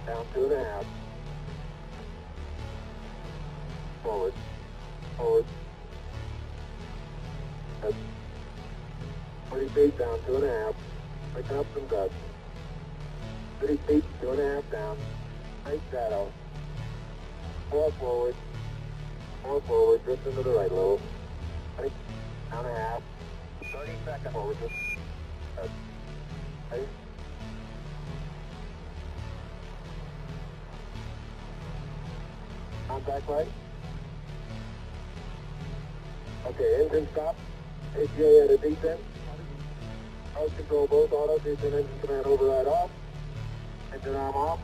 Down 2.5. Forward. Forward. That's 20 feet down, 2.5. Picking up some guts. 30 feet, 2.5 down. Nice shadow. 4 forward. 4 forward, drift into the right a little. 20, down 1/2. 30 seconds forward, just. Right. Contact light. Okay, engine stop. APA at a descent. House control both auto, descent engine command override off. Engine arm off.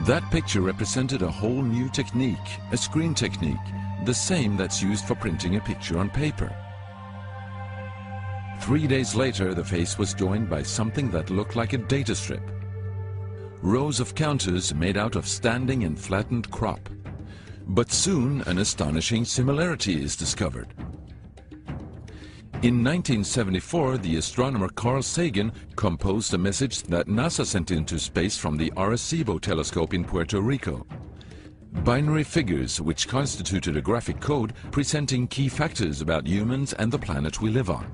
That picture represented a whole new technique, a screen technique, the same that's used for printing a picture on paper. 3 days later, the face was joined by something that looked like a data strip. Rows of counters made out of standing and flattened crop. But soon an astonishing similarity is discovered. In 1974, the astronomer Carl Sagan composed a message that NASA sent into space from the Arecibo telescope in Puerto Rico. Binary figures which constituted a graphic code presenting key factors about humans and the planet we live on.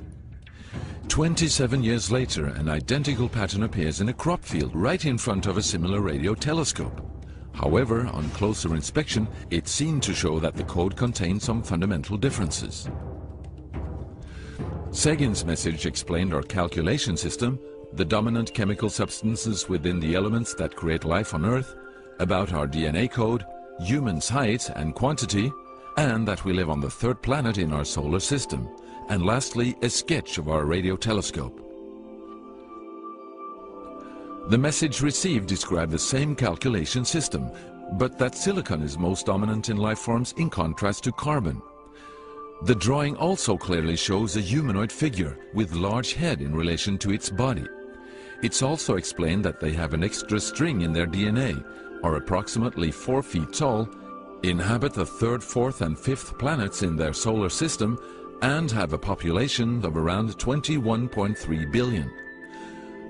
27 years later, an identical pattern appears in a crop field right in front of a similar radio telescope. However, on closer inspection, it seemed to show that the code contained some fundamental differences. Sagan's message explained our calculation system, the dominant chemical substances within the elements that create life on Earth, about our DNA code, humans' height and quantity, and that we live on the third planet in our solar system, and lastly, a sketch of our radio telescope. The message received described the same calculation system, but that silicon is most dominant in life forms in contrast to carbon. The drawing also clearly shows a humanoid figure with large head in relation to its body. It's also explained that they have an extra string in their DNA, are approximately 4 feet tall, inhabit the third, fourth and fifth planets in their solar system, and have a population of around 21.3 billion.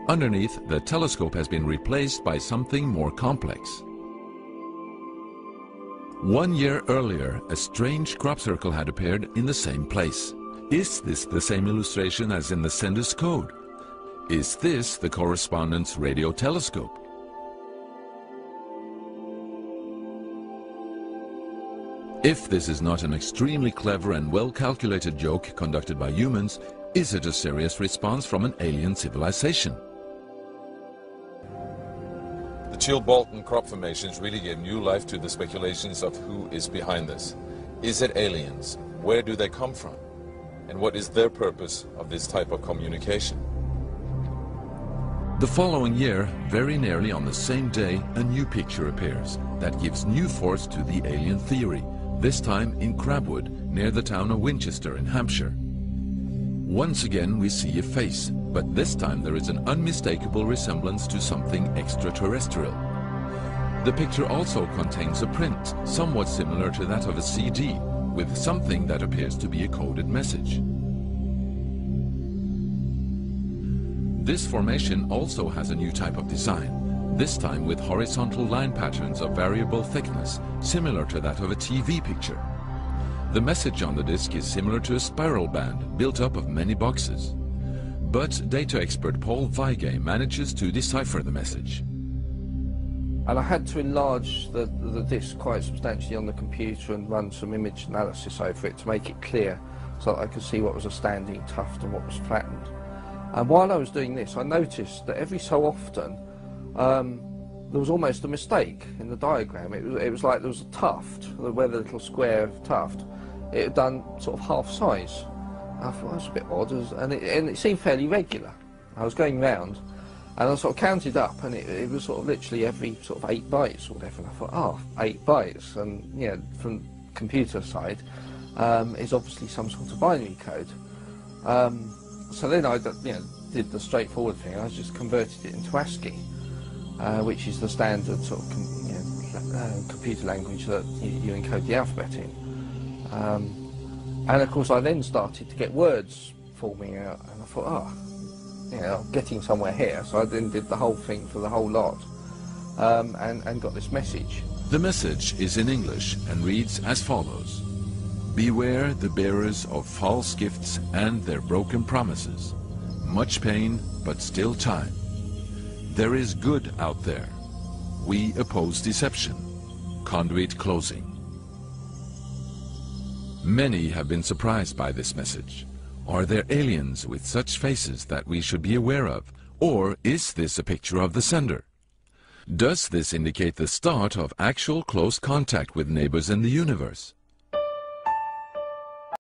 Underneath, the telescope has been replaced by something more complex. 1 year earlier, a strange crop circle had appeared in the same place. Is this the same illustration as in the sender's code? Is this the correspondent's radio telescope? If this is not an extremely clever and well-calculated joke conducted by humans, is it a serious response from an alien civilization? The Chilbolton crop formations really gave new life to the speculations of who is behind this. Is it aliens? Where do they come from? And what is their purpose of this type of communication? The following year, very nearly on the same day, a new picture appears that gives new force to the alien theory, this time in Crabwood, near the town of Winchester in Hampshire. Once again we see a face, but this time there is an unmistakable resemblance to something extraterrestrial. The picture also contains a print, somewhat similar to that of a CD, with something that appears to be a coded message. This formation also has a new type of design, this time with horizontal line patterns of variable thickness, similar to that of a TV picture. The message on the disc is similar to a spiral band built up of many boxes. But data expert Paul Weige manages to decipher the message. And I had to enlarge the disc quite substantially on the computer and run some image analysis over it to make it clear so that I could see what was a standing tuft and what was flattened. And while I was doing this, I noticed that every so often there was almost a mistake in the diagram. It was like there was a tuft, where the little square tuft, it had done sort of half size. I thought that was a bit odd, and it seemed fairly regular. I was going round, and I sort of counted up, and it was sort of literally every sort of 8 bytes or whatever. And I thought, oh, 8 bytes, and yeah, from computer side, is obviously some sort of binary code. So then I, did the straightforward thing. I just converted it into ASCII, which is the standard sort of computer language that you encode the alphabet in. And of course I then started to get words forming out, and I thought, I'm getting somewhere here. So I then did the whole thing for the whole lot, and got this message. The message is in English and reads as follows: Beware the bearers of false gifts and their broken promises. Much pain, but still time. There is good out there. We oppose deception. Conduit closing. Many have been surprised by this message. Are there aliens with such faces that we should be aware of? Or is this a picture of the sender? Does this indicate the start of actual close contact with neighbors in the universe?